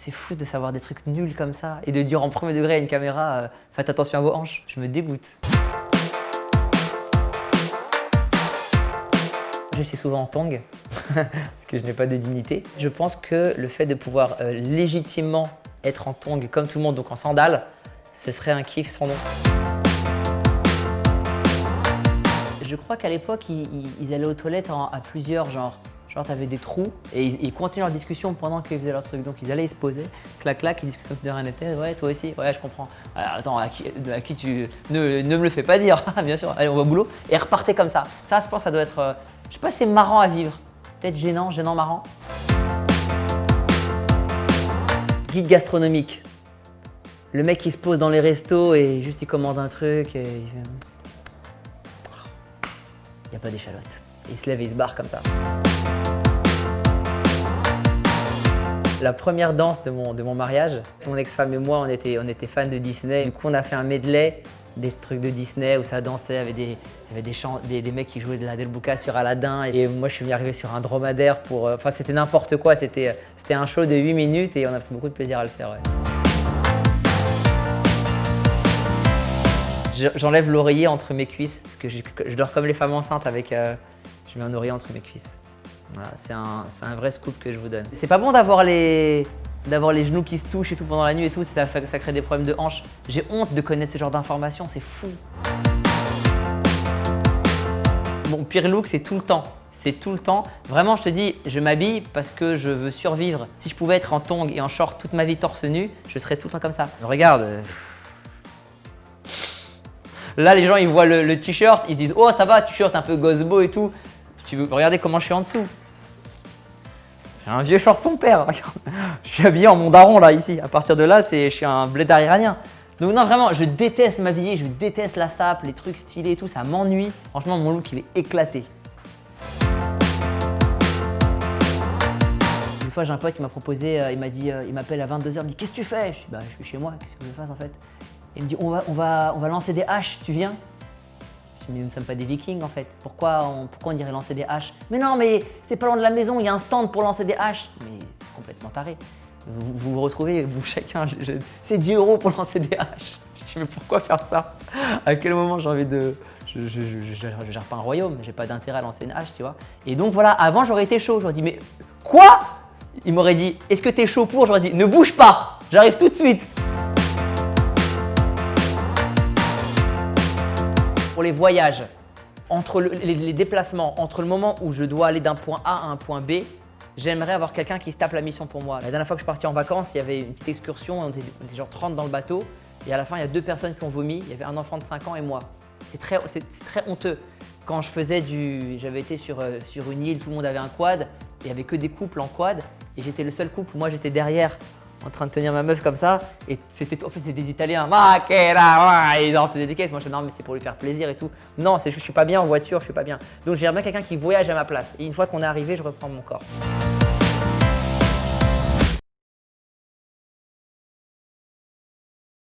c'est fou de savoir des trucs nuls comme ça et de dire en premier degré à une caméra faites attention à vos hanches. Je me dégoûte. Je suis souvent en tongs parce que je n'ai pas de dignité. Je pense que le fait de pouvoir légitimement être en tongs comme tout le monde, donc en sandales, ce serait un kiff sans nom. Je crois qu'à l'époque, ils allaient aux toilettes à plusieurs, genre t'avais des trous et ils continuaient leur discussion pendant qu'ils faisaient leur truc. Donc ils allaient, ils se posaient, clac clac, ils discutaient comme si de rien n'était. Ouais, toi aussi, ouais, je comprends. Alors attends, à qui tu. Ne me le fais pas dire, bien sûr, allez, on va au boulot. Et repartaient comme ça. Ça, je pense, ça doit être. Je sais pas, c'est marrant à vivre. Peut-être gênant, marrant. Guide gastronomique. Le mec qui se pose dans les restos et juste il commande un truc et il fait. Il n'y a pas d'échalote. Il se lève et il se barre comme ça. La première danse de mon mariage, mon ex-femme et moi, on était fans de Disney. Du coup, on a fait un medley des trucs de Disney où ça dansait avec il y avait des mecs qui jouaient de la Delbuca sur Aladdin. Et moi, je suis venu arriver sur un dromadaire pour. Enfin, c'était n'importe quoi. C'était un show de 8 minutes et on a pris beaucoup de plaisir à le faire. Ouais. J'enlève l'oreiller entre mes cuisses parce que je dors comme les femmes enceintes avec. Je mets un oreiller entre mes cuisses. Voilà, c'est un vrai scoop que je vous donne. C'est pas bon d'avoir les genoux qui se touchent et tout pendant la nuit et tout, ça crée des problèmes de hanches. J'ai honte de connaître ce genre d'informations, c'est fou. Mon pire look, c'est tout le temps. C'est tout le temps. Vraiment, je te dis, je m'habille parce que je veux survivre. Si je pouvais être en tongs et en short toute ma vie torse nu, je serais tout le temps comme ça. Regarde. Là, les gens, ils voient le t-shirt, ils se disent « Oh, ça va, t-shirt un peu gosbo et tout. » Tu veux regarder comment je suis en dessous. J'ai un vieux short son père. Je suis habillé en mon daron là, ici. À partir de là, je suis un blédard iranien. Donc non, vraiment, je déteste m'habiller, je déteste la sape, les trucs stylés et tout, ça m'ennuie. Franchement, mon look, il est éclaté. Une fois, j'ai un pote qui m'a proposé, il m'a dit, il m'appelle à 22h, il me dit « Qu'est-ce que tu fais ?» Je dis « Bah, je suis chez moi, qu'est-ce que je fasse en fait ?» Il me dit on va lancer des haches, tu viens? Je dis mais nous ne sommes pas des vikings en fait. Pourquoi on irait lancer des haches? Mais non, mais c'est pas loin de la maison, il y a un stand pour lancer des haches. Mais complètement taré. Vous vous retrouvez, vous chacun, c'est 10 € pour lancer des haches. Je dis mais pourquoi faire ça? À quel moment j'ai envie de. Je gère pas un royaume, j'ai pas d'intérêt à lancer une hache, tu vois. Et donc voilà, avant j'aurais été chaud, j'aurais dit mais quoi? Il m'aurait dit est-ce que t'es chaud pour? J'aurais dit ne bouge pas, j'arrive tout de suite. Pour les voyages, entre les déplacements, entre le moment où je dois aller d'un point A à un point B, j'aimerais avoir quelqu'un qui se tape la mission pour moi. La dernière fois que je suis parti en vacances, il y avait une petite excursion, on était genre 30 dans le bateau et à la fin, il y a 2 personnes qui ont vomi, il y avait un enfant de 5 ans et moi. C'est très honteux. Quand j'avais été sur une île, tout le monde avait un quad, il n'y avait que des couples en quad et j'étais le seul couple, moi j'étais derrière en train de tenir ma meuf comme ça et en plus c'était des Italiens, et ils en faisaient des caisses. Moi je dis non mais c'est pour lui faire plaisir et tout. Non, je suis pas bien en voiture, je suis pas bien. Donc j'aimerais quelqu'un qui voyage à ma place et une fois qu'on est arrivé, je reprends mon corps.